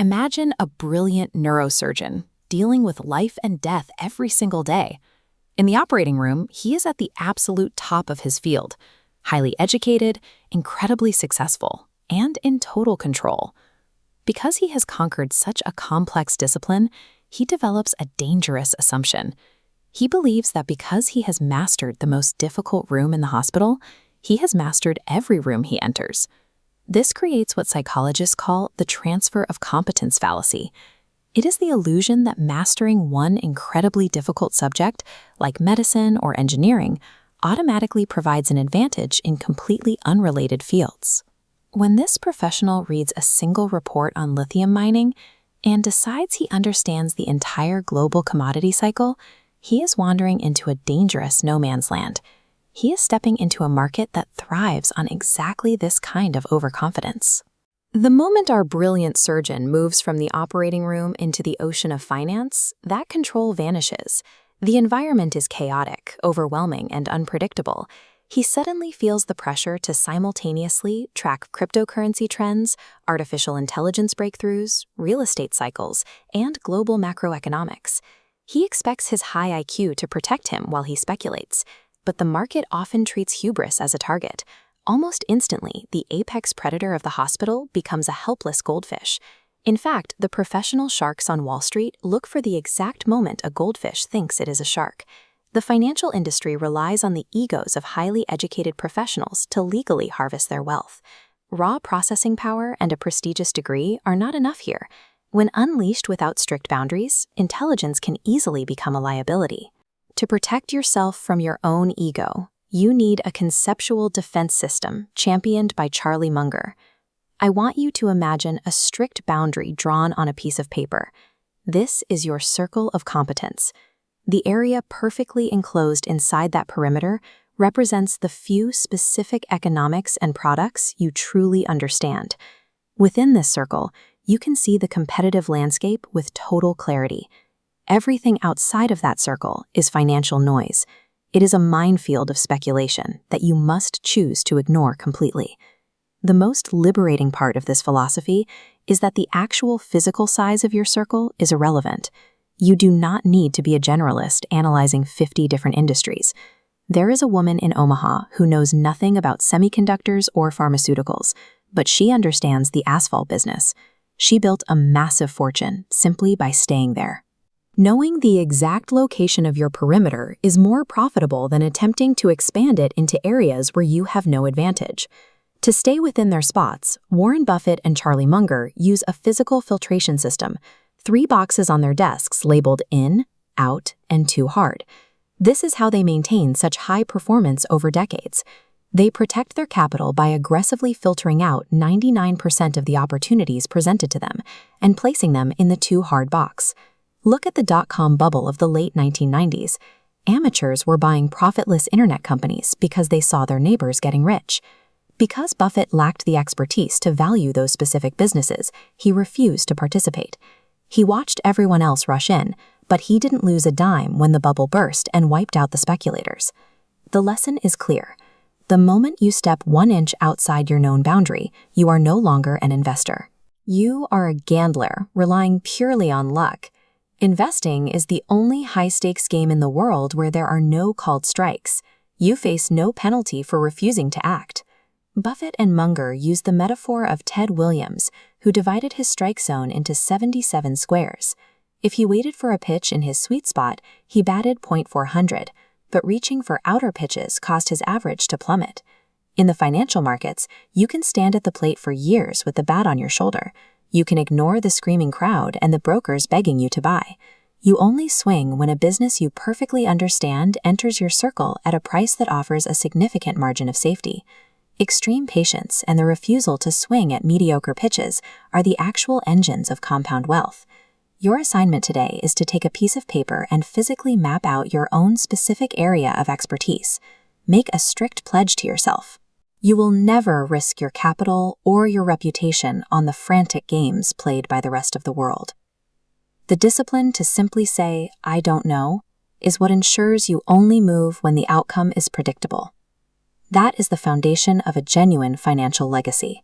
Imagine a brilliant neurosurgeon dealing with life and death every single day. In the operating room, he is at the absolute top of his field, highly educated, incredibly successful, and in total control. Because he has conquered such a complex discipline, he develops a dangerous assumption. He believes that because he has mastered the most difficult room in the hospital, he has mastered every room he enters. This creates what psychologists call the transfer of competence fallacy. It is the illusion that mastering one incredibly difficult subject, like medicine or engineering, automatically provides an advantage in completely unrelated fields. When this professional reads a single report on lithium mining and decides he understands the entire global commodity cycle, he is wandering into a dangerous no-man's land. He is stepping into a market that thrives on exactly this kind of overconfidence. The moment our brilliant surgeon moves from the operating room into the ocean of finance, that control vanishes. The environment is chaotic, overwhelming, and unpredictable. He suddenly feels the pressure to simultaneously track cryptocurrency trends, artificial intelligence breakthroughs, real estate cycles, and global macroeconomics. He expects his high IQ to protect him while he speculates, but the market often treats hubris as a target. Almost instantly, the apex predator of the hospital becomes a helpless goldfish. In fact, the professional sharks on Wall Street look for the exact moment a goldfish thinks it is a shark. The financial industry relies on the egos of highly educated professionals to legally harvest their wealth. Raw processing power and a prestigious degree are not enough here. When unleashed without strict boundaries, intelligence can easily become a liability. To protect yourself from your own ego, you need a conceptual defense system championed by Charlie Munger. I want you to imagine a strict boundary drawn on a piece of paper. This is your circle of competence. The area perfectly enclosed inside that perimeter represents the few specific economics and products you truly understand. Within this circle, you can see the competitive landscape with total clarity. Everything outside of that circle is financial noise. It is a minefield of speculation that you must choose to ignore completely. The most liberating part of this philosophy is that the actual physical size of your circle is irrelevant. You do not need to be a generalist analyzing 50 different industries. There is a woman in Omaha who knows nothing about semiconductors or pharmaceuticals, but she understands the asphalt business. She built a massive fortune simply by staying there. Knowing the exact location of your perimeter is more profitable than attempting to expand it into areas where you have no advantage. To stay within their spots, Warren Buffett and Charlie Munger use a physical filtration system, 3 boxes on their desks labeled in, out, and too hard. This is how they maintain such high performance over decades. They protect their capital by aggressively filtering out 99% of the opportunities presented to them and placing them in the too hard box. Look at the dot-com bubble of the late 1990s. Amateurs were buying profitless internet companies because they saw their neighbors getting rich. Because Buffett lacked the expertise to value those specific businesses, he refused to participate. He watched everyone else rush in, but he didn't lose a dime when the bubble burst and wiped out the speculators. The lesson is clear. The moment you step 1 inch outside your known boundary, you are no longer an investor. You are a gambler relying purely on luck. Investing is the only high-stakes game in the world where there are no called strikes. You face no penalty for refusing to act. Buffett and Munger used the metaphor of Ted Williams, who divided his strike zone into 77 squares. If he waited for a pitch in his sweet spot, he batted .400, but reaching for outer pitches caused his average to plummet. In the financial markets, you can stand at the plate for years with the bat on your shoulder. You can ignore the screaming crowd and the brokers begging you to buy. You only swing when a business you perfectly understand enters your circle at a price that offers a significant margin of safety. Extreme patience and the refusal to swing at mediocre pitches are the actual engines of compound wealth. Your assignment today is to take a piece of paper and physically map out your own specific area of expertise. Make a strict pledge to yourself. You will never risk your capital or your reputation on the frantic games played by the rest of the world. The discipline to simply say, "I don't know," is what ensures you only move when the outcome is predictable. That is the foundation of a genuine financial legacy.